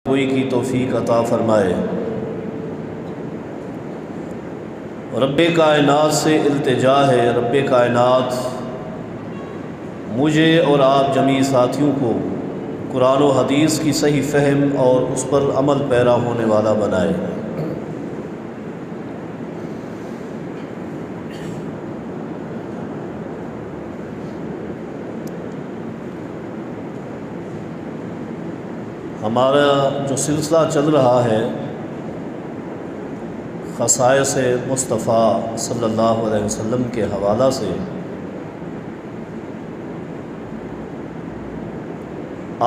کوئی کی توفیق عطا فرمائے۔ رب کائنات سے التجا ہے، رب کائنات مجھے اور آپ جمیع ساتھیوں کو قرآن و حدیث کی صحیح فہم اور اس پر عمل پیرا ہونے والا بنائے۔ ہمارا جو سلسلہ چل رہا ہے خصائص مصطفیٰ صلی اللہ علیہ وسلم کے حوالہ سے،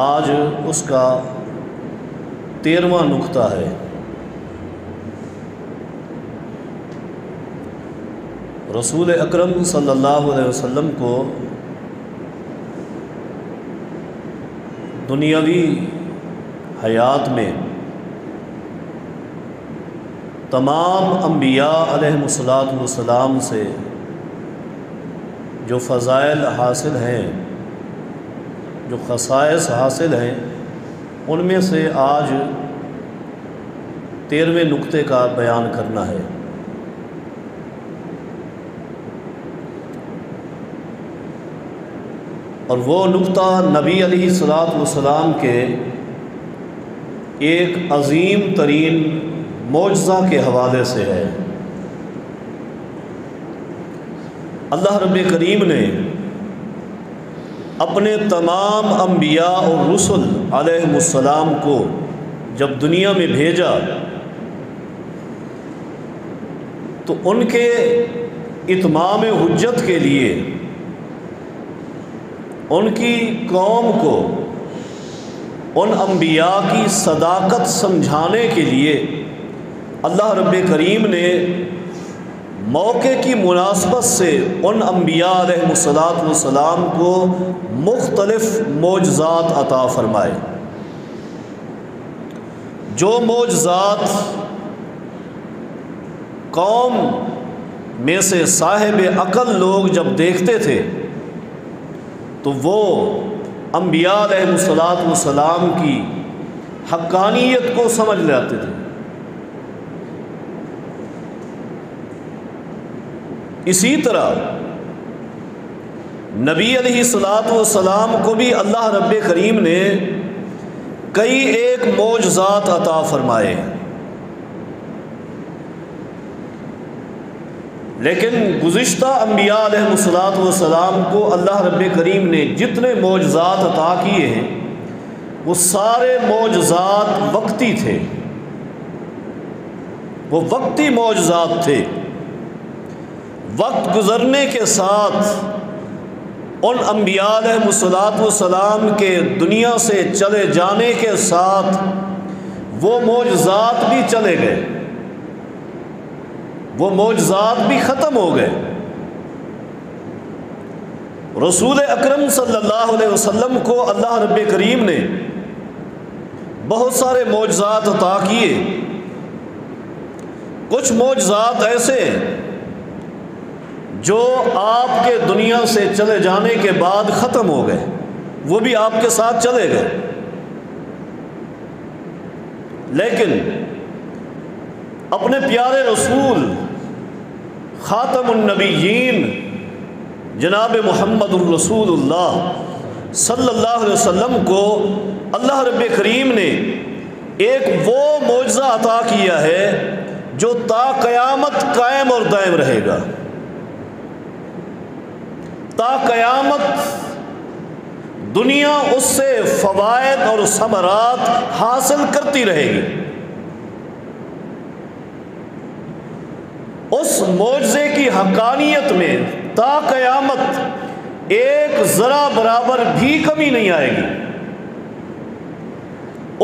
آج اس کا 13واں نقطہ ہے۔ رسول اکرم صلی اللہ علیہ وسلم کو دنیاوی حیات میں تمام انبیاء علیہم السلام سے جو فضائل حاصل ہیں، جو خصائص حاصل ہیں، ان میں سے آج 13ویں نقطے کا بیان کرنا ہے۔ اور وہ نقطہ نبی علیہ السلام کے ایک عظیم ترین معجزہ کے حوالے سے ہے۔ اللہ رب کریم نے اپنے تمام انبیاء اور رسل علیہم السلام کو جب دنیا میں بھیجا تو ان کے اتمام حجت کے لیے، ان کی قوم کو ان انبیاء کی صداقت سمجھانے کے لیے اللہ رب کریم نے موقع کی مناسبت سے ان انبیاء علیہم السلام کو مختلف معجزات عطا فرمائے۔ جو معجزات قوم میں سے صاحب عقل لوگ جب دیکھتے تھے تو وہ انبیاء علیہم السلام کی حقانیت کو سمجھ لیتے تھے۔ اسی طرح نبی علیہ السلام کو بھی اللہ رب کریم نے کئی ایک معجزات عطا فرمائے، لیکن گزشتہ انبیاء علیہم السلام کو اللہ رب کریم نے جتنے معجزات عطا کیے ہیں وہ سارے معجزات وقتی تھے، وہ وقتی معجزات تھے۔ وقت گزرنے کے ساتھ ان انبیاء علیہم السلام کے دنیا سے چلے جانے کے ساتھ وہ معجزات بھی چلے گئے، وہ معجزات بھی ختم ہو گئے۔ رسول اکرم صلی اللہ علیہ وسلم کو اللہ رب کریم نے بہت سارے معجزات عطا کیے۔ کچھ معجزات ایسے ہیں جو آپ کے دنیا سے چلے جانے کے بعد ختم ہو گئے، وہ بھی آپ کے ساتھ چلے گئے، لیکن اپنے پیارے رسول خاتم النبیین جناب محمد الرسول اللہ صلی اللہ علیہ وسلم کو اللہ رب کریم نے ایک وہ معجزہ عطا کیا ہے جو تا قیامت قائم اور دائم رہے گا۔ تا قیامت دنیا اس سے فوائد اور ثمرات حاصل کرتی رہے گی۔ اس معجزے کی حقانیت میں تا قیامت ایک ذرا برابر بھی کمی نہیں آئے گی۔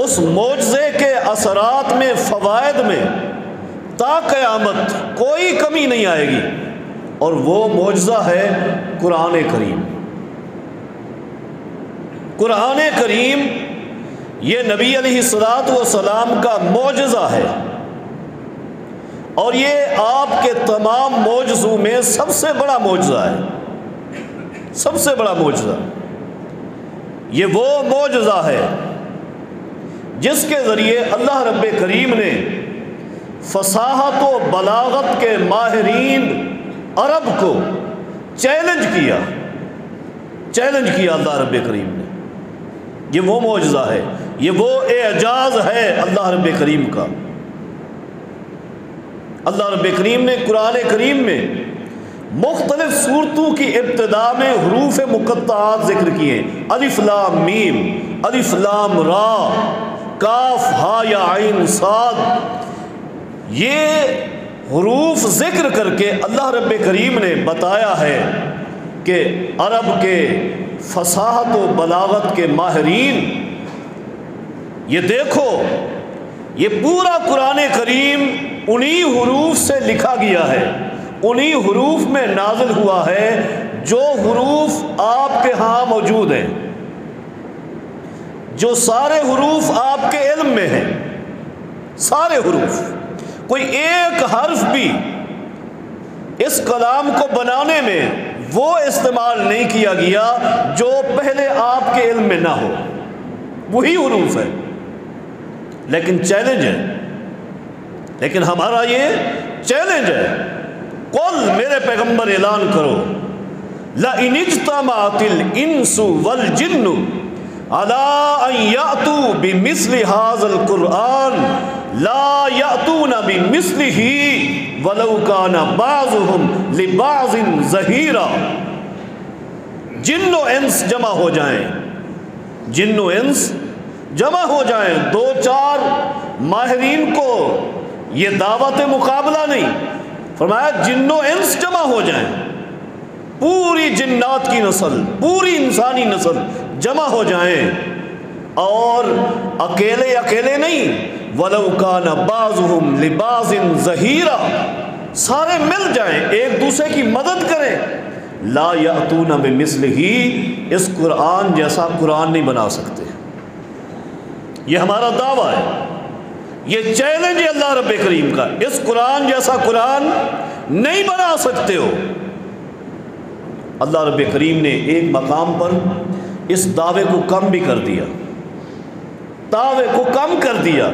اس معجزے کے اثرات میں، فوائد میں تا قیامت کوئی کمی نہیں آئے گی، اور وہ معجزہ ہے قرآن کریم۔ قرآن کریم یہ نبی علیہ السلام کا معجزہ ہے، اور یہ آپ کے تمام معجزوں میں سب سے بڑا معجزہ ہے، سب سے بڑا معجزہ۔ یہ وہ معجزہ ہے جس کے ذریعے اللہ رب کریم نے فصاحت و بلاغت کے ماہرین عرب کو چیلنج کیا اللہ رب کریم نے۔ یہ وہ معجزہ ہے، یہ وہ اعجاز ہے اللہ رب کریم کا۔ اللہ رب کریم نے قرآن کریم میں مختلف صورتوں کی ابتدا میں حروف مقطعات ذکر کیے، الف لام میم، الف لام را، کاف ہا یا عین صاد۔ یہ حروف ذکر کر کے اللہ رب کریم نے بتایا ہے کہ عرب کے فصاحت و بلاغت کے ماہرین، یہ دیکھو یہ پورا قرآن کریم انہی حروف سے لکھا گیا ہے، انہی حروف میں نازل ہوا ہے جو حروف آپ کے ہاں موجود ہیں، جو سارے حروف آپ کے علم میں ہیں، سارے حروف، کوئی ایک حرف بھی اس کلام کو بنانے میں وہ استعمال نہیں کیا گیا جو پہلے آپ کے علم میں نہ ہو، وہی حروف ہے۔ لیکن چیلنج ہے، لیکن ہمارا یہ چیلنج ہے، قل میرے پیغمبر اعلان کرو، لَإِنِ اجْتَمَعَتِ الْإِنسُ وَالْجِنُّ عَلَىٰ أَن يَأْتُوا بِمِثْلِ هَٰذَا الْقُرْآنِ لَا يَأْتُونَ بِمِثْلِهِ وَلَوْ كَانَ بَعْضُهُمْ لِبَعْضٍ ظَهِيرًا۔ جن و انس جمع ہو جائیں، جن و انس جمع ہو جائیں، دو چار ماہرین کو یہ دعوت مقابلہ نہیں، فرمایا جن و انس جمع ہو جائیں، پوری جنات کی نسل، پوری انسانی نسل جمع ہو جائیں، اور اکیلے نہیں، وَلَوْ كَانَ بَعْضُهُمْ لِبَعْضٍ ظَهِيرًا، سارے مل جائیں، ایک دوسرے کی مدد کریں، لا یأتون بمثلہ، اس قرآن جیسا قرآن نہیں بنا سکتے۔ یہ ہمارا دعویٰ ہے، یہ چیلنج ہے اللہ رب کریم کا، اس قرآن جیسا قرآن نہیں بنا سکتے ہو۔ اللہ رب کریم نے ایک مقام پر اس دعوے کو کم بھی کر دیا، دعوے کو کم کر دیا،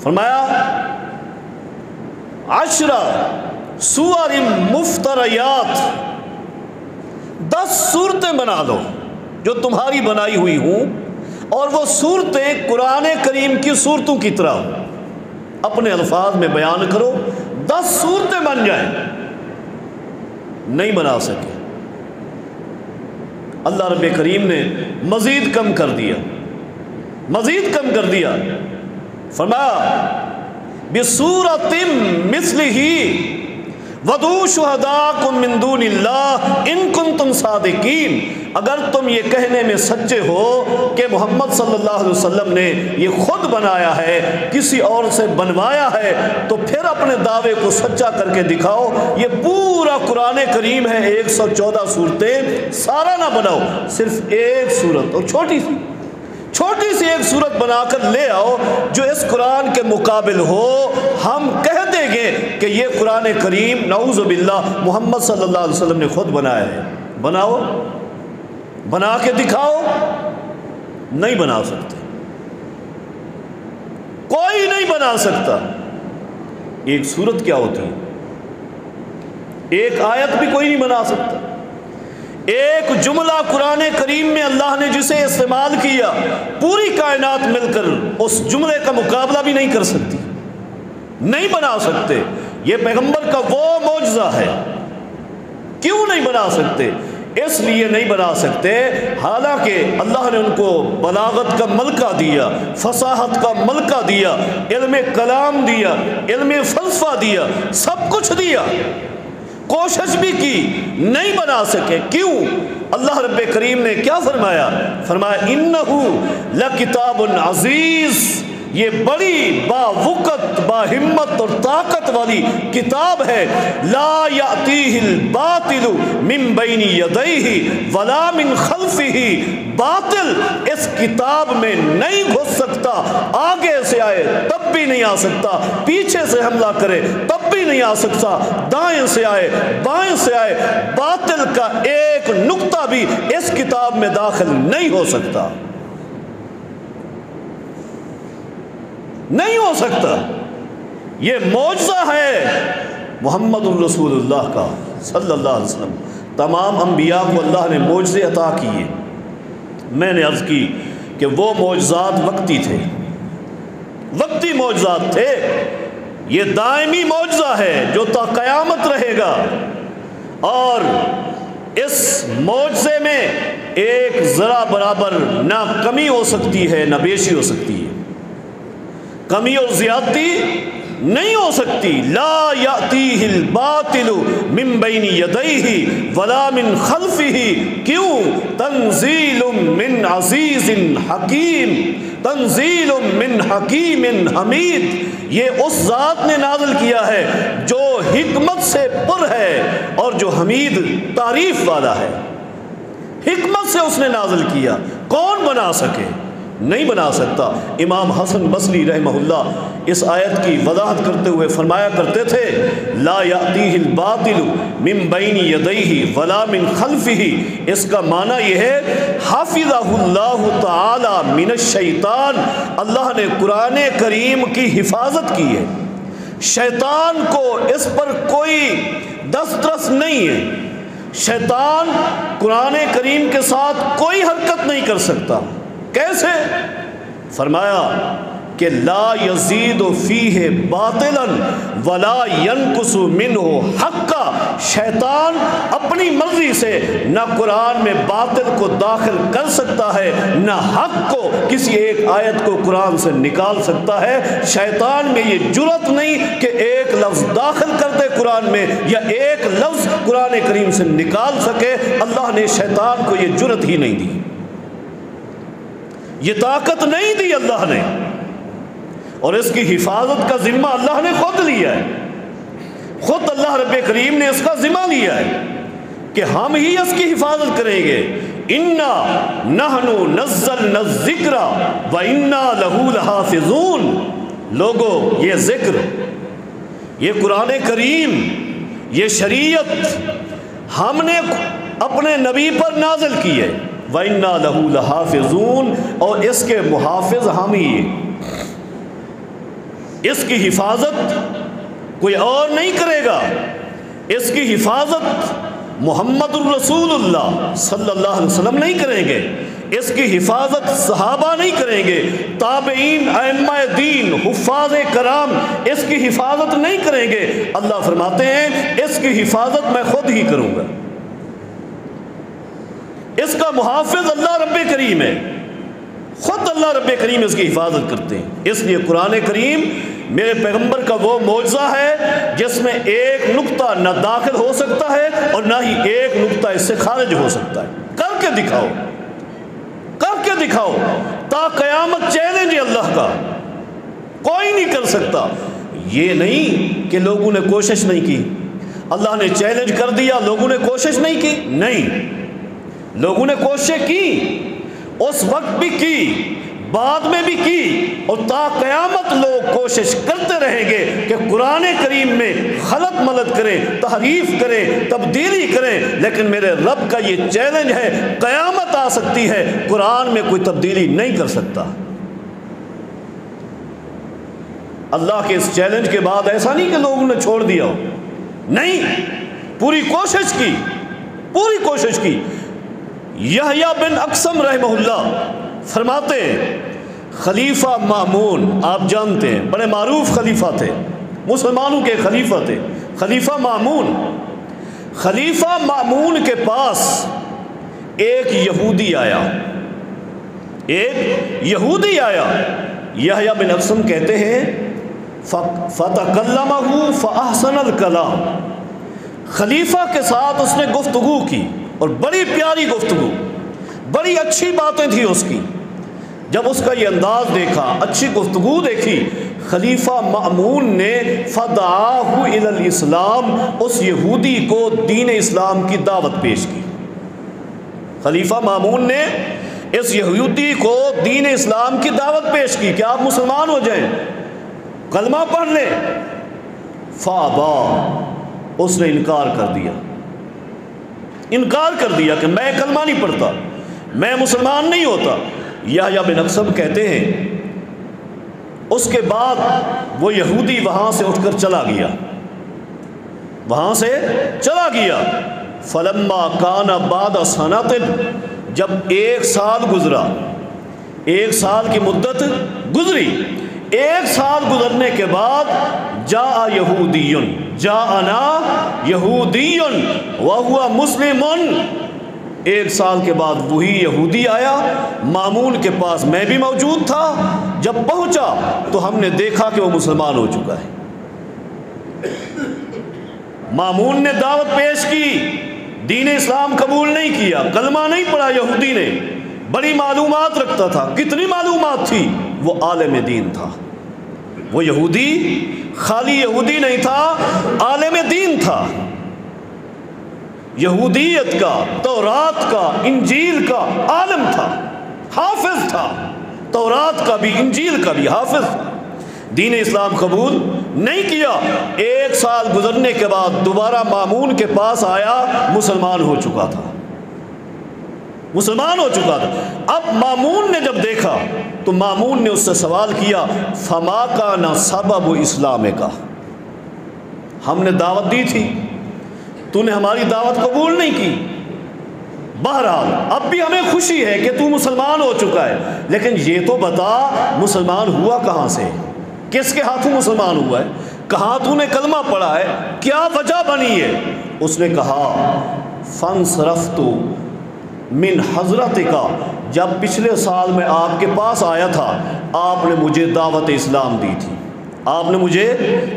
فرمایا 10 سور مفتریات، 10 صورتیں بنا دو جو تمہاری بنائی ہوئی ہوں، اور وہ صورتیں قرآن کریم کی صورتوں کی طرح اپنے الفاظ میں بیان کرو، 10 صورتیں بن جائیں، نہیں بنا سکے۔ اللہ رب کریم نے مزید کم کر دیا، مزید کم کر دیا، فرمایا بِصُورَةٍ مِثْلِهِ وَدُعُوا شُهَدَاءَكُم مِّن دُونِ اللَّهِ إِن كُنتُمْ صَادِقِينَ۔ اگر تم یہ کہنے میں سچے ہو کہ محمد صلی اللہ علیہ وسلم نے یہ خود بنایا ہے، کسی اور سے بنوایا ہے، تو پھر اپنے دعوے کو سچا کر کے دکھاؤ۔ یہ پورا قرآن کریم ہے، 114 صورتیں، سارا نہ بناؤ، صرف ایک صورت، اور چھوٹی سی ایک صورت بنا کر لے آؤ جو اس قرآن کے مقابل ہو، ہم کہہ دیں گے کہ یہ قرآن کریم نعوذ باللہ محمد صلی اللہ علیہ وسلم نے خود بنایا ہے۔ بناؤ، بنا کے دکھاؤ، نہیں بنا سکتے، کوئی نہیں بنا سکتا۔ ایک صورت کیا ہوتی ہے، ایک آیت بھی کوئی نہیں بنا سکتا۔ ایک جملہ قرآن کریم میں اللہ نے جسے استعمال کیا، پوری کائنات مل کر اس جملے کا مقابلہ بھی نہیں کر سکتی، نہیں بنا سکتے۔ یہ پیغمبر کا وہ معجزہ ہے۔ کیوں نہیں بنا سکتے؟ اس لیے نہیں بنا سکتے حالانکہ اللہ نے ان کو بلاغت کا ملکہ دیا، فصاحت کا ملکہ دیا، علم کلام دیا، علم فلسفہ دیا، سب کچھ دیا، کوشش بھی کی، نہیں بنا سکے۔ کیوں؟ اللہ رب کریم نے کیا فرمایا؟ فرمایا انہو لکتاب عزیز، یہ بڑی باوقت، باہمت اور طاقت والی کتاب ہے، لا یأتیہ الباطل من بین یدیہ ولا من خلفہ، باطل اس کتاب میں نہیں گھس سکتا، آگے سے آئے تب بھی نہیں آ سکتا، پیچھے سے حملہ کرے تب بھی نہیں آ سکتا، دائیں سے آئے بائیں سے آئے، باطل کا ایک نقطہ بھی اس کتاب میں داخل نہیں ہو سکتا۔ نہیں ہو سکتا۔ یہ معجزہ ہے محمد الرسول اللہ کا صلی اللہ علیہ وسلم۔ تمام انبیاء کو اللہ نے معجزے عطا کیے۔ میں نے عرض کی کہ وہ معجزات وقتی تھے، وقتی معجزات تھے۔ یہ دائمی معجزہ ہے جو تا قیامت رہے گا، اور اس معجزے میں ایک ذرا برابر نہ کمی ہو سکتی ہے نہ بیشی ہو سکتی ہے، کمی اور زیادتی نہیں ہو سکتی۔ لا یأتیہ الباطل من بین یدیہ ولا من خلفہ، کیوں؟ تنزیل من عزیز حکیم، تنزیل من حکیم حمید۔ یہ اس ذات نے نازل کیا ہے جو حکمت سے پر ہے اور جو حمید تعریف والا ہے۔ حکمت سے اس نے نازل کیا، کون بنا سکے؟ نہیں بنا سکتا۔ امام حسن بصری رحمہ اللہ اس آیت کی وضاحت کرتے ہوئے فرمایا کرتے تھے، لا یأتیہ الباطل من بین یدیہ ولا من خلفہ۔ اس کا معنی یہ ہے حافظہ اللہ تعالی من الشیطان، اللہ نے قرآن کریم کی حفاظت کی ہے، شیطان کو اس پر کوئی دسترس نہیں ہے، شیطان قرآن کریم کے ساتھ کوئی حرکت نہیں کر سکتا۔ کیسے؟ فرمایا کہ لا یزید فیہ باطلا ولا ینقص منہ حقا۔ شیطان اپنی مرضی سے نہ قرآن میں باطل کو داخل کر سکتا ہے، نہ حق کو کسی ایک آیت کو قرآن سے نکال سکتا ہے۔ شیطان میں یہ جرأت نہیں کہ ایک لفظ داخل کر دے قرآن میں یا ایک لفظ قرآن کریم سے نکال سکے۔ اللہ نے شیطان کو یہ جرأت ہی نہیں دی، یہ طاقت نہیں دی اللہ نے، اور اس کی حفاظت کا ذمہ اللہ نے خود لیا ہے۔ خود اللہ رب کریم نے اس کا ذمہ لیا ہے کہ ہم ہی اس کی حفاظت کریں گے۔ انا نحن نزلنا الذکر وانا لہ لحافظون۔ لوگو، یہ ذکر، یہ قرآن کریم، یہ شریعت ہم نے اپنے نبی پر نازل کی ہے، وَإِنَّا لَهُ لَحَافِظُونَ، اور اس کے محافظ ہم ہی ہیں۔ اس کی حفاظت کوئی اور نہیں کرے گا، اس کی حفاظت محمد الرسول اللہ صلی اللہ علیہ وسلم نہیں کریں گے، اس کی حفاظت صحابہ نہیں کریں گے، تابعین، ائمہ دین، حفاظ کرام اس کی حفاظت نہیں کریں گے۔ اللہ فرماتے ہیں اس کی حفاظت میں خود ہی کروں گا۔ اس کا محافظ اللہ رب کریم ہے، خود اللہ رب کریم اس کی حفاظت کرتے ہیں۔ اس لیے قرآن کریم میرے پیغمبر کا وہ معجزہ ہے جس میں ایک نقطہ نہ داخل ہو سکتا ہے اور نہ ہی ایک نقطہ اس سے خارج ہو سکتا ہے۔ کر کے دکھاؤ، کر کے دکھاؤ، تا قیامت چیلنج ہے اللہ کا، کوئی نہیں کر سکتا۔ یہ نہیں کہ لوگوں نے کوشش نہیں کی، اللہ نے چیلنج کر دیا، لوگوں نے کوشش نہیں کی، نہیں، لوگوں نے کوشش کی، اس وقت بھی کی، بعد میں بھی کی، اور تا قیامت لوگ کوشش کرتے رہیں گے کہ قرآن کریم میں خلط ملط کریں، تحریف کریں، تبدیلی کریں، لیکن میرے رب کا یہ چیلنج ہے، قیامت آ سکتی ہے، قرآن میں کوئی تبدیلی نہیں کر سکتا۔ اللہ کے اس چیلنج کے بعد ایسا نہیں کہ لوگوں نے چھوڑ دیا ہو، نہیں، پوری کوشش کی، پوری کوشش کی۔ یحییٰ بن اقسم رحمہ اللہ فرماتے ہیں، خلیفہ مامون آپ جانتے ہیں، بڑے معروف خلیفہ تھے، مسلمانوں کے خلیفہ تھے، خلیفہ مامون۔ خلیفہ مامون کے پاس ایک یہودی آیا، ایک یہودی آیا، یحییٰ بن اقسم کہتے ہیں فَتَكَلَّمَهُ فَأَحْسَنَ الْكَلَامِ، خلیفہ کے ساتھ اس نے گفتگو کی، اور بڑی پیاری گفتگو، بڑی اچھی باتیں تھی اس کی۔ جب اس کا یہ انداز دیکھا، اچھی گفتگو دیکھی، خلیفہ مأمون نے فدعاہ الی الاسلام، اس یہودی کو دین اسلام کی دعوت پیش کی۔ خلیفہ مأمون نے اس یہودی کو دین اسلام کی دعوت پیش کی کہ آپ مسلمان ہو جائیں، کلمہ پڑھ لیں۔ فابا، اس نے انکار کر دیا، انکار کر دیا کہ میں کلمہ نہیں پڑھتا، میں مسلمان نہیں ہوتا۔ یحییٰ بن اقسم کہتے ہیں اس کے بعد وہ یہودی وہاں سے اٹھ کر چلا گیا، وہاں سے چلا گیا۔ فلما کان بعد سنۃ، جب 1 سال گزرا، 1 سال کی مدت گزری، 1 سال گزرنے کے بعد جاء یہودی، جاءنا یہودی وہو مسلم، 1 سال کے بعد وہی یہودی آیا، مامون کے پاس میں بھی موجود تھا۔ جب پہنچا تو ہم نے دیکھا کہ وہ مسلمان ہو چکا ہے۔ مامون نے دعوت پیش کی، دین اسلام قبول نہیں کیا، کلمہ نہیں پڑھا، یہودی نے بڑی معلومات رکھتا تھا۔ کتنی معلومات تھی؟ وہ عالم دین تھا، وہ یہودی خالی یہودی نہیں تھا، عالم دین تھا، یہودیت کا، تورات کا، انجیل کا عالم تھا، حافظ تھا، تورات کا بھی انجیل کا بھی حافظ تھا۔ دین اسلام قبول نہیں کیا، 1 سال گزرنے کے بعد دوبارہ مامون کے پاس آیا، مسلمان ہو چکا تھا، مسلمان ہو چکا تھا۔ اب مامون نے جب دیکھا تو مامون نے اس سے سوال کیا، فما کان سبب اسلام کا، ہم نے دعوت دی تھی، تو نے ہماری دعوت قبول نہیں کی، بہرحال اب بھی ہمیں خوشی ہے کہ تو مسلمان ہو چکا ہے، لیکن یہ تو بتا مسلمان ہوا کہاں سے، کس کے ہاتھوں مسلمان ہوا ہے، کہاں تو نے کلمہ پڑھا ہے، کیا وجہ بنی ہے؟ اس نے کہا فانصرفت من حضرت کا، جب پچھلے سال میں آپ کے پاس آیا تھا آپ نے مجھے دعوت اسلام دی تھی، آپ نے مجھے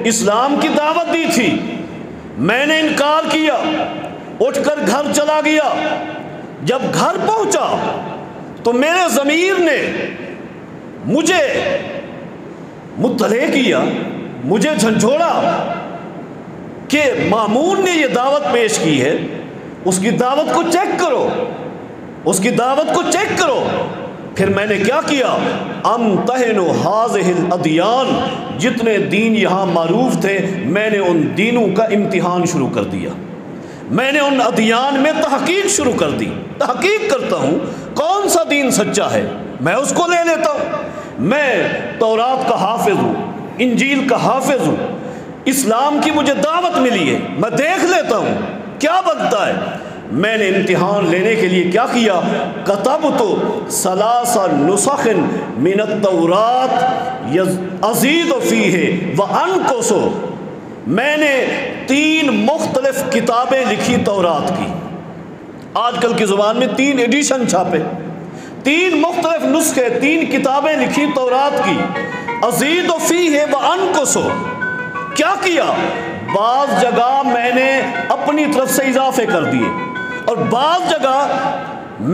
اسلام کی دعوت دی تھی، میں نے انکار کیا، اٹھ کر گھر چلا گیا۔ جب گھر پہنچا تو میرے ضمیر نے مجھے مطلع کیا، مجھے جھنجھوڑا کہ مامون نے یہ دعوت پیش کی ہے، اس کی دعوت کو چیک کرو، اس کی دعوت کو چیک کرو۔ پھر میں نے کیا کیا، امتحن هذه الادیان، جتنے دین یہاں معروف تھے میں نے ان دینوں کا امتحان شروع کر دیا، میں نے ان ادیان میں تحقیق شروع کر دی، تحقیق کرتا ہوں کون سا دین سچا ہے، میں اس کو لے لیتا ہوں۔ میں تورات کا حافظ ہوں، انجیل کا حافظ ہوں، اسلام کی مجھے دعوت ملی ہے، میں دیکھ لیتا ہوں کیا بنتا ہے۔ میں نے امتحان لینے کے لیے کیا کیا، کتبت 3 نسخ من التورات ازید فیہ وانقص، میں نے 3 مختلف کتابیں لکھی تورات کی، آج کل کی زبان میں 3 ایڈیشن چھاپے، 3 مختلف نسخے، 3 کتابیں لکھی تورات کی، ازید فیہ وانقص۔ کیا کیا، بعض جگہ میں نے اپنی طرف سے اضافے کر دیے اور بعض جگہ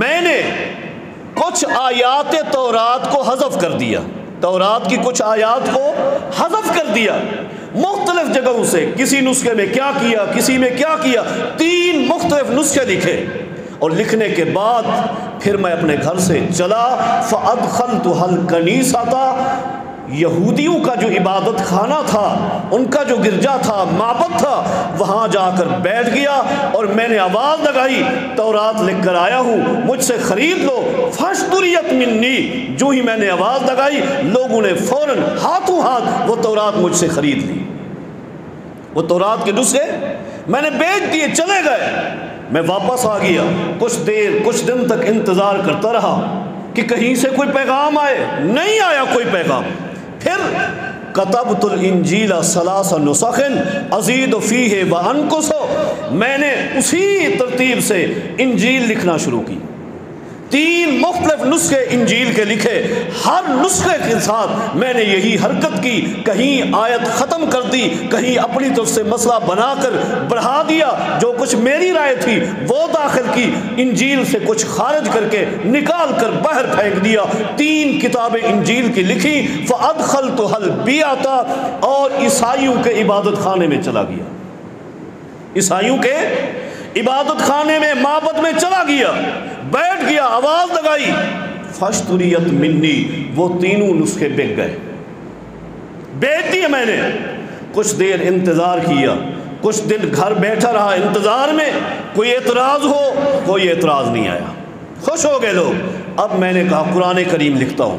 میں نے کچھ آیات تورات کو حذف کر دیا، تورات کی کچھ آیات کو حذف کر دیا، مختلف جگہوں سے، کسی نسخے میں کیا کیا، کسی میں کیا کیا، 3 مختلف نسخے لکھے، اور لکھنے کے بعد پھر میں اپنے گھر سے چلا، فَأَدْخَلْتُهَا الْكَنِيسَةَ، یہودیوں کا جو عبادت خانہ تھا، ان کا جو گرجا تھا، معبد تھا، وہاں جا کر بیٹھ گیا اور میں نے آواز لگائی، تورات لکھ کر آیا ہوں، مجھ سے خرید لو، فَاشْتُرِيَتْ مِنِّي، جو ہی میں نے آواز لگائی لوگوں نے فوراً ہاتھوں ہاتھ وہ تورات مجھ سے خرید لی، وہ تورات کے نسخے میں نے بیچ دیے، چلے گئے۔ میں واپس آ گیا، کچھ دن تک انتظار کرتا رہا کہ کہیں سے کوئی پیغام آئے، نہیں آیا کوئی پیغام۔ پھر کتبت الانجیل 3 نسخ ازید فیہ وانقص، میں نے اسی ترتیب سے انجیل لکھنا شروع کی، 3 مختلف نسخے انجیل کے لکھے، ہر نسخے کے ساتھ میں نے یہی حرکت کی، کہیں آیت ختم کر دی، کہیں اپنی طرف سے مسئلہ بنا کر بڑھا دیا، جو کچھ میری رائے تھی وہ داخل کی، انجیل سے کچھ خارج کر کے نکال کر باہر پھینک دیا، 3 کتابیں انجیل کی لکھی، فَأَدْخَلْتُهَا الْبِيَةَ، اور عیسائیوں کے عبادت خانے میں چلا گیا، عیسائیوں کے عبادت خانے میں، معبد میں چلا گیا، بیٹھ گیا، آواز لگائی، فَاشْتُرِيَتْ مِنِّي، وہ 3 نسخے بک گئے، بیچ دیے میں نے۔ کچھ دیر انتظار کیا، کچھ دن گھر بیٹھا رہا انتظار میں، کوئی اعتراض ہو، کوئی اعتراض نہیں آیا، خوش ہو گئے لوگ۔ اب میں نے کہا قرآن کریم لکھتا ہوں،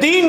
3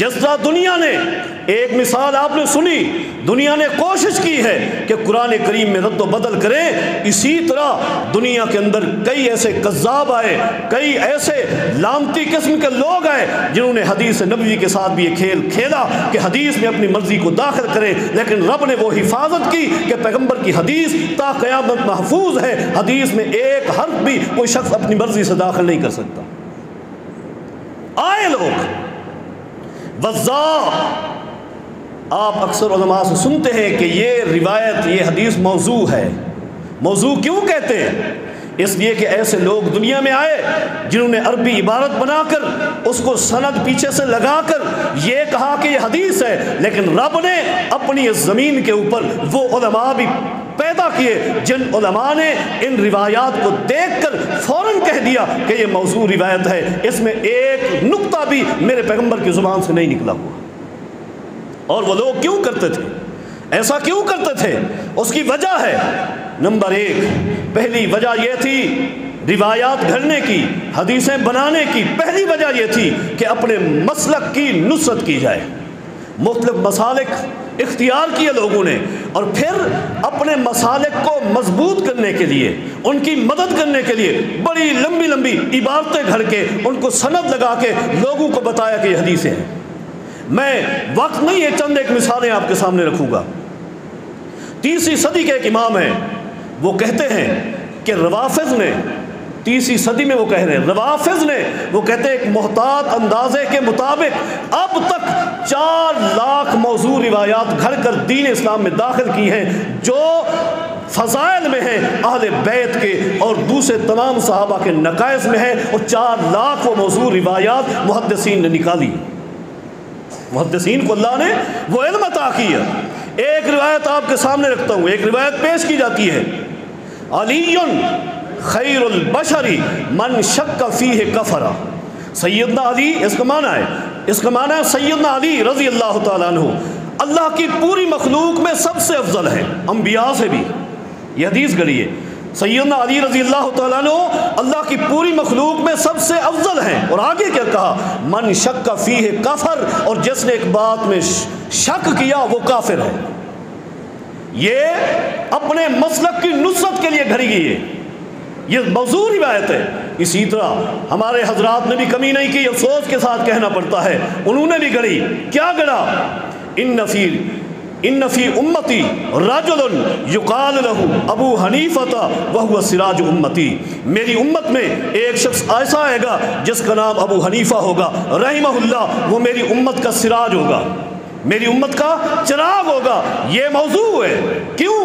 جس طرح دنیا نے ایک مثال آپ نے سنی، دنیا نے کوشش کی ہے کہ قرآن کریم میں رد و بدل کرے، اسی طرح دنیا کے اندر کئی ایسے کذاب آئے، کئی ایسے لامتی قسم کے لوگ آئے جنہوں نے حدیث نبوی کے ساتھ بھی یہ کھیل کھیلا کہ حدیث میں اپنی مرضی کو داخل کرے، لیکن رب نے وہ حفاظت کی کہ پیغمبر کی حدیث تا قیامت محفوظ ہے، حدیث میں ایک حرف بھی کوئی شخص اپنی مرضی سے داخل نہیں کر سکتا۔ آئے لوگ وضاح، آپ اکثر علماء سے سنتے ہیں کہ یہ روایت، یہ حدیث موضوع ہے۔ موضوع کیوں کہتے ہیں؟ اس لیے کہ ایسے لوگ دنیا میں آئے جنہوں نے عربی عبارت بنا کر اس کو سند پیچھے سے لگا کر یہ کہا کہ یہ حدیث ہے، لیکن رب نے اپنی اس زمین کے اوپر وہ علماء بھی پیدا کیے جن علماء نے ان روایات کو دیکھ کر فوراً کہہ دیا کہ یہ موضوع روایت ہے، اس میں ایک نقطہ بھی میرے پیغمبر کی زبان سے نہیں نکلا ہوا۔ اور وہ لوگ کیوں کرتے تھے؟ ایسا کیوں کرتے تھے؟ اس کی وجہ ہے، نمبر ایک، پہلی وجہ یہ تھی روایات گھڑنے کی، حدیثیں بنانے کی پہلی وجہ یہ تھی کہ اپنے مسلک کی نصرت کی جائے۔ مختلف مسالک اختیار کیے لوگوں نے، اور پھر اپنے مسالک کو مضبوط کرنے کے لیے، ان کی مدد کرنے کے لیے بڑی لمبی لمبی عبارتیں گھڑ کے ان کو سند لگا کے لوگوں کو بتایا کہ یہ حدیثیں ہیں۔ میں وقت نہیں ہے، چند ایک مثالیں آپ کے سامنے رکھوں گا۔ 3ری صدی کے ایک امام ہیں، وہ کہتے ہیں کہ روافض نے 3ری صدی میں وہ کہہ رہے ہیں، روافض نے وہ کہتے ہیں ایک محتاط اندازے کے مطابق اب تک 4 لاکھ موضوع روایات گھڑ کر دین اسلام میں داخل کی ہیں، جو فضائل میں ہیں اہل بیت کے اور دوسرے تمام صحابہ کے نقائص میں ہیں، اور 4 لاکھ وہ موضوع روایات محدثین نے نکالی۔ محدثین کو اللہ نے وہ علم عطا کیا۔ ایک روایت آپ کے سامنے رکھتا ہوں، ایک روایت پیش کی جاتی ہے، علی خیر البشر من شک فیہ کفر۔ سیدنا علی، اس کا معنی ہے سیدنا علی رضی اللہ تعالیٰ عنہ اللہ کی پوری مخلوق میں سب سے افضل ہے، انبیاء سے بھی۔ یہ حدیث گڑی ہے، سیدنا علی رضی اللہ تعالیٰ عنہ اللہ کی پوری مخلوق میں سب سے افضل ہیں، اور آگے کیا کہا؟ من شک فیہ کفر، اور جس نے ایک بات میں شک کیا وہ کافر ہے۔ یہ اپنے مسلک کی نصرت کے لیے گھڑی گئی ہے، یہ موضوع روایت ہے۔ اسی طرح ہمارے حضرات نے بھی کمی نہیں کی، افسوس کے ساتھ کہنا پڑتا ہے، انہوں نے بھی گڑھی۔ کیا گڑھا؟ ان فی امتی رجل یقال لہ ابو حنیفۃ وہو سراج امتی، میری امت میں ایک شخص ایسا آئے گا جس کا نام ابو حنیفہ ہوگا رحمہ اللہ، وہ میری امت کا سراج ہوگا، میری امت کا چراغ ہوگا۔ یہ موضوع ہے، کیوں؟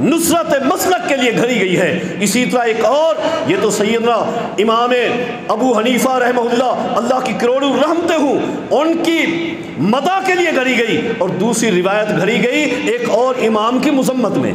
نصرت مسلک کے لیے گھڑی گئی ہے۔ اسی طرح ایک اور، یہ تو سیدنا امام ابو حنیفہ رحمہ اللہ، اللہ کی کروڑوں رحمتیں ہوں، ان کی مدح کے لیے گھڑی گئی، اور دوسری روایت گھڑی گئی ایک اور امام کی مذمت میں۔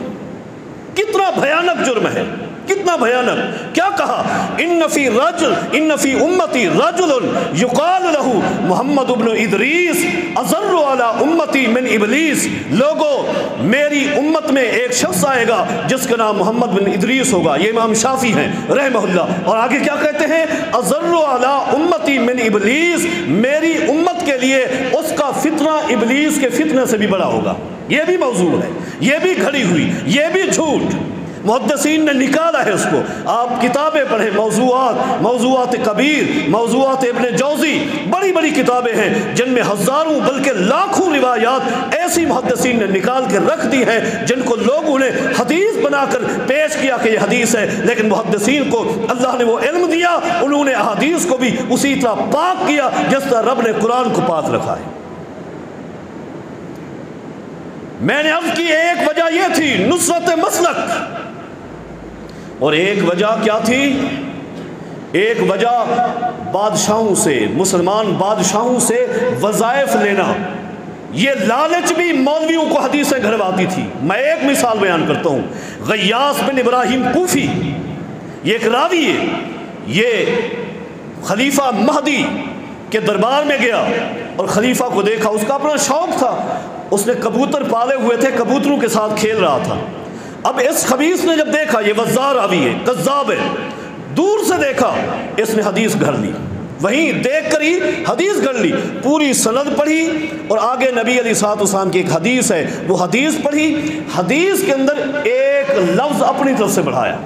کتنا بھیانک جرم ہے، کتنا بھیانک! کیا کہا؟ ان فی امتی رجل یقال لہ محمد بن ادریس اضر علی امتی من ابلیس، لوگو میری امت میں ایک شخص آئے گا جس کا نام محمد بن ادریس ہوگا، یہ امام شافعی ہیں رحمہ اللہ، اور آگے کیا کہتے ہیں؟ اضر علی امتی من ابلیس، میری امت کے لیے اس کا فتنہ ابلیس کے فتنے سے بھی بڑا ہوگا۔ یہ بھی موضوع ہے، یہ بھی گھڑی ہوئی، یہ بھی جھوٹ، محدثین نے نکالا ہے اس کو۔ آپ کتابیں پڑھیں، موضوعات کبیر، موضوعات ابن جوزی، بڑی بڑی کتابیں ہیں جن میں ہزاروں بلکہ لاکھوں روایات ایسی محدثین نے نکال کے رکھ دی ہیں جن کو لوگوں نے حدیث بنا کر پیش کیا کہ یہ حدیث ہے، لیکن محدثین کو اللہ نے وہ علم دیا، انہوں نے احادیث کو بھی اسی طرح پاک کیا جس طرح رب نے قرآن کو پاک رکھا ہے۔ میں نے عرض کی ایک وجہ یہ تھی نصرت مسلک، اور ایک وجہ کیا تھی؟ ایک وجہ بادشاہوں سے، مسلمان بادشاہوں سے وظائف لینا۔ یہ لالچ بھی مولویوں کو حدیثیں گھڑواتی تھی۔ میں ایک مثال بیان کرتا ہوں، غیاث بن ابراہیم کوفی، یہ ایک راوی ہے، یہ خلیفہ مہدی کے دربار میں گیا اور خلیفہ کو دیکھا، اس کا اپنا شوق تھا، اس نے کبوتر پالے ہوئے تھے، کبوتروں کے ساتھ کھیل رہا تھا۔ اب اس خبیث نے جب دیکھا یہ وزار راوی ہے، کذاب ہے، دور سے دیکھا، اس نے حدیث گھڑ لی، وہیں دیکھ کر ہی حدیث گھڑ لی، پوری سند پڑھی، اور آگے نبی علیہ الصلوۃ والسلام کی ایک حدیث ہے، وہ حدیث پڑھی، حدیث کے اندر ایک لفظ اپنی طرف سے بڑھایا،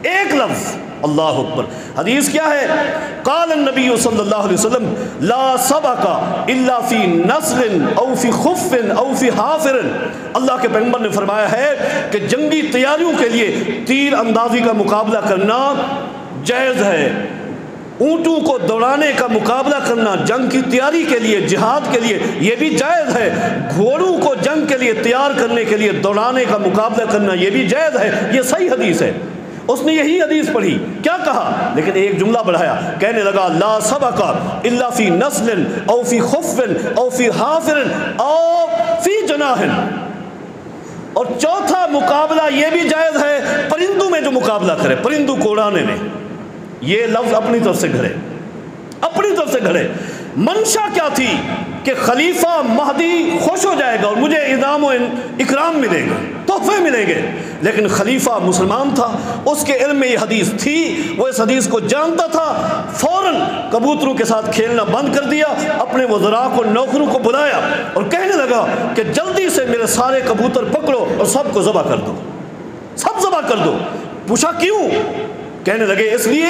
ایک لفظ، اللہ اکبر۔ حدیث کیا ہے؟ قال النبی صلی اللہ علیہ وسلم لا سبق الا فی نسل او فی خف او فی حافر۔ اللہ کے پیغمبر نے فرمایا ہے کہ جنگی تیاریوں کے لیے تیر اندازی کا مقابلہ کرنا جائز ہے، اونٹوں کو دوڑانے کا مقابلہ کرنا جنگ کی تیاری کے لیے، جہاد کے لیے، یہ بھی جائز ہے، گھوڑوں کو جنگ کے لیے تیار کرنے کے لیے دوڑانے کا مقابلہ کرنا یہ بھی جائز ہے۔ یہ صحیح حدیث ہے۔ اس نے یہی حدیث پڑھی، کیا کہا؟ لیکن ایک جملہ بڑھایا، کہنے لگا لا سبق الا فی نسل او فی خف او فی حافر او فی جناح، اور چوتھا مقابلہ یہ بھی جائز ہے پرندوں میں جو مقابلہ کرے، پرندوں کو اڑانے میں۔ یہ لفظ اپنی طرف سے گھڑے، اپنی طرف سے گھڑے۔ منشا کیا تھی؟ کہ خلیفہ مہدی خوش ہو جائے گا اور مجھے انعام و اکرام ملے گا، تحفے ملیں گے، لیکن خلیفہ مسلمان تھا، اس کے علم میں یہ حدیث تھی، وہ اس حدیث کو جانتا تھا، فوراً کبوتروں کے ساتھ کھیلنا بند کر دیا، اپنے وزراء کو، نوکروں کو بلایا اور کہنے لگا کہ جلدی سے میرے سارے کبوتر پکڑو اور سب کو ذبح کر دو، سب ذبح کر دو۔ پوچھا کیوں؟ کہنے لگے اس لیے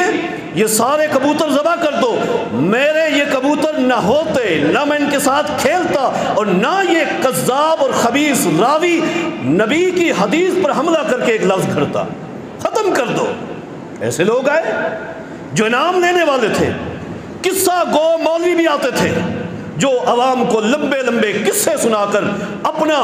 یہ سارے کبوتر ذبح کر دو، میرے یہ کبوتر نہ ہوتے، نہ میں ان کے ساتھ کھیلتا، اور نہ یہ کذاب اور خبیث راوی نبی کی حدیث پر حملہ کر کے ایک لفظ گھڑتا۔ ختم کر دو۔ ایسے لوگ آئے جو انعام لینے والے تھے، قصہ گو مولوی بھی آتے تھے جو عوام کو لمبے لمبے قصے سنا کر اپنا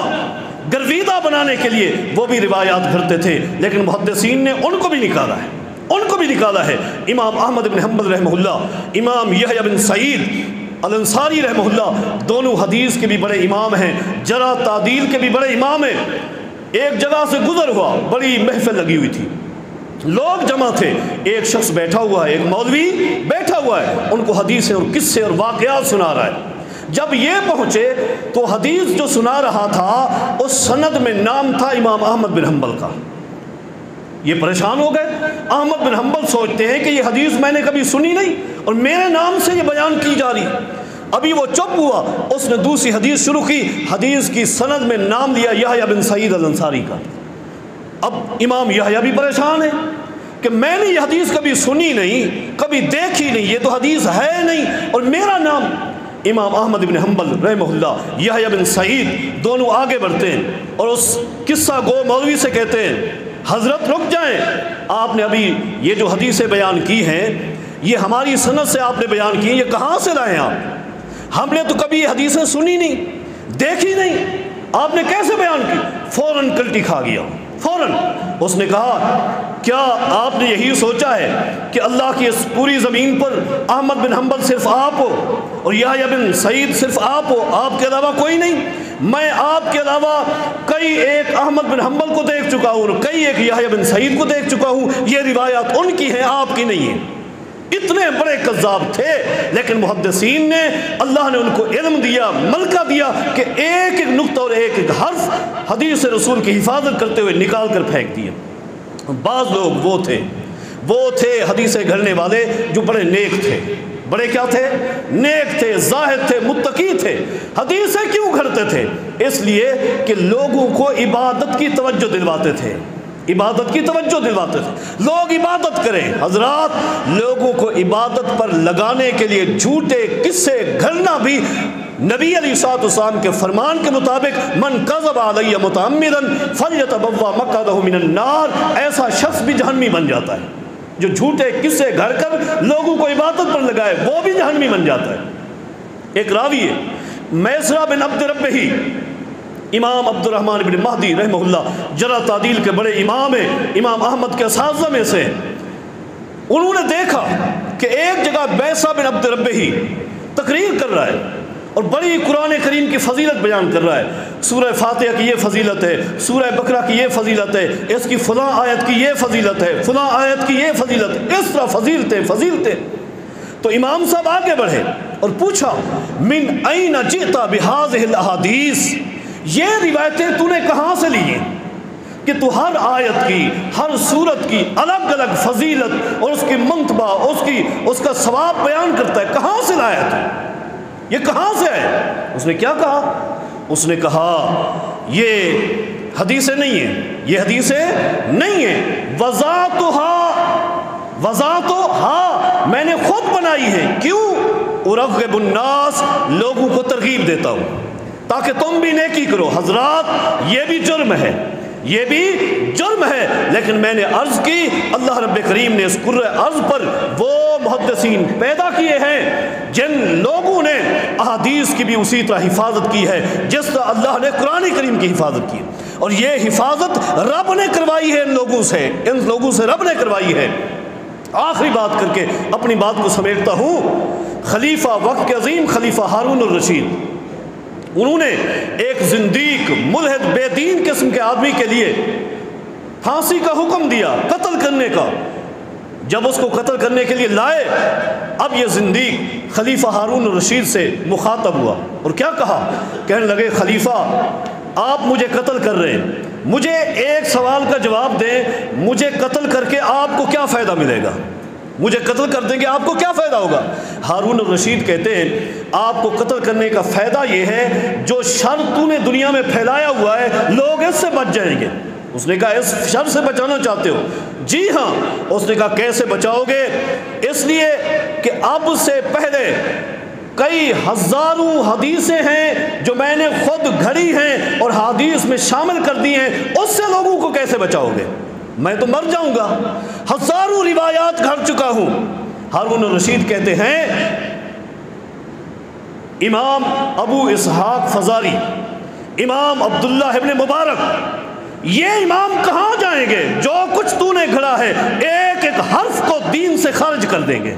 گرویدہ بنانے کے لیے وہ بھی روایات گھڑتے تھے، لیکن محدثین نے ان کو بھی نکالا ہے، ان کو بھی نکالا ہے۔ امام احمد بن حنبل رحمہ اللہ، امام یحییٰ بن سعید الانصاری رحمہ اللہ، دونوں حدیث کے بھی بڑے امام ہیں، جرح تعدیل کے بھی بڑے امام ہیں۔ ایک جگہ سے گزر ہوا، بڑی محفل لگی ہوئی تھی، لوگ جمع تھے، ایک شخص بیٹھا ہوا ہے، ایک مولوی بیٹھا ہوا ہے، ان کو حدیثیں اور قصے اور واقعات سنا رہا ہے۔ جب یہ پہنچے تو حدیث جو سنا رہا تھا اس سند میں نام تھا امام احمد بن حنبل کا۔ یہ پریشان ہو گئے۔ احمد بن حنبل سوچتے ہیں کہ یہ حدیث میں نے کبھی سنی نہیں اور میرے نام سے یہ بیان کی جا رہی۔ ابھی وہ چپ ہوا، اس نے دوسری حدیث شروع کی، حدیث کی سند میں نام لیا یحییٰ بن سعید الانصاری کا۔ اب امام یحییٰ بھی پریشان ہے کہ میں نے یہ حدیث کبھی سنی نہیں، کبھی دیکھی نہیں، یہ تو حدیث ہے نہیں، اور میرا نام۔ امام احمد بن حنبل رحمہ اللہ، یحییٰ بن سعید دونوں آگے بڑھتے ہیں اور اس قصہ گو مولوی سے کہتے ہیں حضرت رک جائیں، آپ نے ابھی یہ جو حدیثیں بیان کی ہیں یہ ہماری سند سے آپ نے بیان کی، یہ کہاں سے لائے آپ؟ ہم نے تو کبھی یہ حدیثیں سنی نہیں، دیکھی نہیں، آپ نے کیسے بیان کی؟ فوراً کلٹی کھا گیا، فوراً اس نے کہا کیا آپ نے یہی سوچا ہے کہ اللہ کی اس پوری زمین پر احمد بن حنبل صرف آپ ہو اور یحییٰ بن سعید صرف آپ ہو، آپ کے علاوہ کوئی نہیں؟ میں آپ کے علاوہ کئی ایک احمد بن حنبل کو دیکھ چکا ہوں اور کئی ایک یحییٰ بن سعید کو دیکھ چکا ہوں، یہ روایات ان کی ہیں، آپ کی نہیں ہیں۔ اتنے بڑے کذاب تھے، لیکن محدثین نے، اللہ نے ان کو علم دیا، ملکہ دیا کہ ایک ایک نقطہ اور ایک ایک حرف حدیث رسول کی حفاظت کرتے ہوئے نکال کر پھینک دیے۔ بعض لوگ وہ تھے حدیثیں گھڑنے والے جو بڑے نیک تھے، بڑے کیا تھے؟ نیک تھے، زاہد تھے، متقی تھے۔ حدیثیں کیوں گھڑتے تھے؟ اس لیے کہ لوگوں کو عبادت کی توجہ دلواتے تھے، عبادت کی توجہ دلواتے تھے، لوگ عبادت کریں۔ حضرات، لوگوں کو عبادت پر لگانے کے لیے جھوٹے قصے گھڑنا بھی نبی علیہ الصلوۃ والسلام کے فرمان کے مطابق من کذب علی متعمدا فلیتبوأ مقعدہ من النار، ایسا شخص بھی جہنمی بن جاتا ہے جو جھوٹے قصے گھڑ کر لوگوں کو عبادت پر لگائے، وہ بھی جہنمی بن جاتا ہے۔ ایک راوی ہے میسرہ بن عبد ربہ، امام عبد الرحمن بن مہدی رحمہ اللہ، جرح تعدیل کے بڑے امام ہیں، امام احمد کے اساتذہ میں سے۔ انہوں نے دیکھا کہ ایک جگہ میسرہ بن عبد ربہ تقریر کر رہا ہے اور بڑی قرآن کریم کی فضیلت بیان کر رہا ہے، سورہ فاتحہ کی یہ فضیلت ہے، سورہ بقرہ کی یہ فضیلت ہے، اس کی فلاں آیت کی یہ فضیلت ہے، فلاں آیت کی یہ فضیلت ہے، اس طرح فضیلتیں۔ تو امام صاحب آگے بڑھے اور پوچھا من این جئت بہذہ الاحادیث، یہ روایتیں تو نے کہاں سے لی ہیں کہ تو ہر آیت کی، ہر سورت کی الگ الگ فضیلت اور اس کی منتبہ، اس کا ثواب بیان کرتا ہے، کہاں سے لایا تو؟ یہ کہاں سے ہے؟ اس نے کیا کہا؟ اس نے کہا یہ حدیثیں نہیں ہیں، یہ حدیثیں نہیں ہیں، وضعتها میں نے خود بنائی ہے۔ کیوں؟ ارغب الناس، لوگوں کو ترغیب دیتا ہوں تاکہ تم بھی نیکی کرو۔ حضرات یہ بھی جرم ہے، یہ بھی جرم ہے، لیکن میں نے عرض کی اللہ رب کریم نے اس کرۂ ارض پر وہ محدثین پیدا کیے ہیں جن لوگوں نے احادیث کی بھی اسی طرح حفاظت کی ہے جس طرح اللہ نے قرآن کریم کی حفاظت کی، اور یہ حفاظت رب نے کروائی ہے ان لوگوں سے رب نے کروائی ہے۔ آخری بات کر کے اپنی بات کو سمیٹتا ہوں۔ خلیفہ وقت کے عظیم خلیفہ ہارون الرشید، انہوں نے ایک زندیق ملحد بے دین قسم کے آدمی کے لیے پھانسی کا حکم دیا، قتل کرنے کا۔ جب اس کو قتل کرنے کے لیے لائے، اب یہ زندیق خلیفہ ہارون الرشید سے مخاطب ہوا اور کیا کہا؟ کہنے لگے خلیفہ آپ مجھے قتل کر رہے ہیں، مجھے ایک سوال کا جواب دیں، مجھے قتل کر کے آپ کو کیا فائدہ ملے گا؟ مجھے قتل کر دیں گے آپ کو کیا فائدہ ہوگا؟ ہارون الرشید کہتے ہیں آپ کو قتل کرنے کا فائدہ یہ ہے جو شر تو نے دنیا میں پھیلایا ہوا ہے لوگ اس سے بچ جائیں گے۔ اس نے کہا اس شر سے بچانا چاہتے ہو؟ جی ہاں۔ اس نے کہا کیسے بچاؤ گے؟ اس لیے کہ اب سے پہلے کئی ہزاروں حدیثیں ہیں جو میں نے خود گھڑی ہیں اور حدیث میں شامل کر دی ہیں، اس سے لوگوں کو کیسے بچاؤ گے؟ میں تو مر جاؤں گا، ہزاروں روایات گھڑ چکا ہوں۔ ہارون الرشید کہتے ہیں امام ابو اسحاق فزاری، امام عبداللہ ابن مبارک، یہ امام کہاں جائیں گے؟ جو کچھ تو نے گھڑا ہے ایک ایک حرف کو دین سے خارج کر دیں گے۔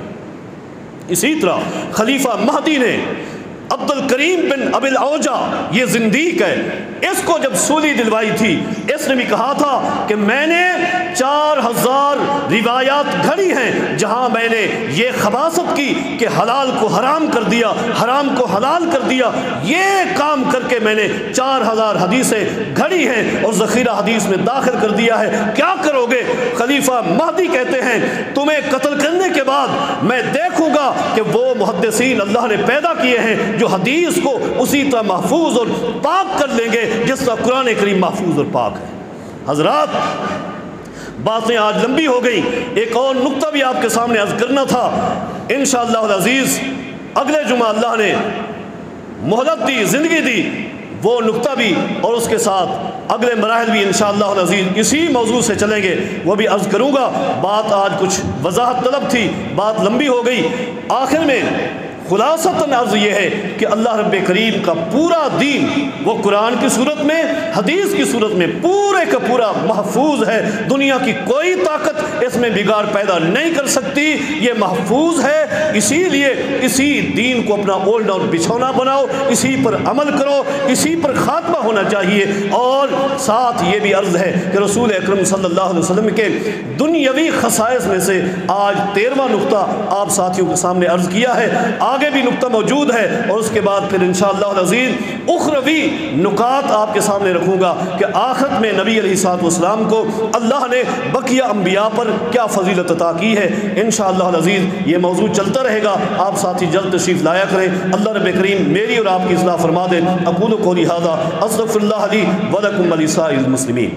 اسی طرح خلیفہ مہدی نے عبد الکریم بن ابی الاوجا، یہ زندیق ہے، اس کو جب سولی دلوائی تھی اس نے بھی کہا تھا کہ میں نے 4000 روایات گھڑی ہیں جہاں میں نے یہ خباثت کی کہ حلال کو حرام کر دیا، حرام کو حلال کر دیا، یہ کام کر کے میں نے 4000 حدیثیں گھڑی ہیں اور ذخیرہ حدیث میں داخل کر دیا ہے، کیا کرو گے؟ خلیفہ مہدی کہتے ہیں تمہیں قتل کرنے کے بعد میں دیکھوں گا کہ وہ محدثین اللہ نے پیدا کیے ہیں جو حدیث کو اسی طرح محفوظ اور پاک کر لیں گے جس طرح قرآن کریم محفوظ اور پاک ہے۔ حضرات باتیں آج لمبی ہو گئی، ایک اور نقطہ بھی آپ کے سامنے عرض کرنا تھا۔ انشاءاللہ العزیز اگلے جمعہ اللہ نے مہلت دی، زندگی دی، وہ نقطہ بھی اور اس کے ساتھ اگلے مراحل بھی انشاءاللہ العزیز اسی موضوع سے چلیں گے، وہ بھی عرض کروں گا۔ بات آج کچھ وضاحت طلب تھی، بات لمبی ہو گئی۔ آخر میں خلاصتاً عرض یہ ہے کہ اللہ رب کریم کا پورا دین وہ قرآن کی صورت میں، حدیث کی صورت میں پورے کا پورا محفوظ ہے، دنیا کی کوئی طاقت اس میں بگاڑ پیدا نہیں کر سکتی، یہ محفوظ ہے۔ اسی لیے اسی دین کو اپنا اولڈ اور بچھونا بناؤ، اسی پر عمل کرو، اسی پر خاتمہ ہونا چاہیے۔ اور ساتھ یہ بھی عرض ہے کہ رسول اکرم صلی اللہ علیہ وسلم کے دنیاوی خصائص میں سے آج 13واں نقطہ آپ ساتھیوں کے سامنے عرض کیا ہے، آگے بھی نقطہ موجود ہے اور اس کے بعد پھر انشاءاللہ العزیز اخروی نکات آپ کے سامنے رکھوں گا کہ آخرت میں نبی علیہ الصلوۃ والسلام کو اللہ نے بقیہ انبیاء پر کیا فضیلت عطا کی ہے۔ انشاءاللہ العزیز یہ موضوع چلتا رہے گا، آپ ساتھی جلد تشریف لایا کریں۔ اللہ رب کریم میری اور آپ کی اصلاح فرما دے۔ اقول قولی ھذا استغفر اللہ لی ولکم ولسائر المسلمین۔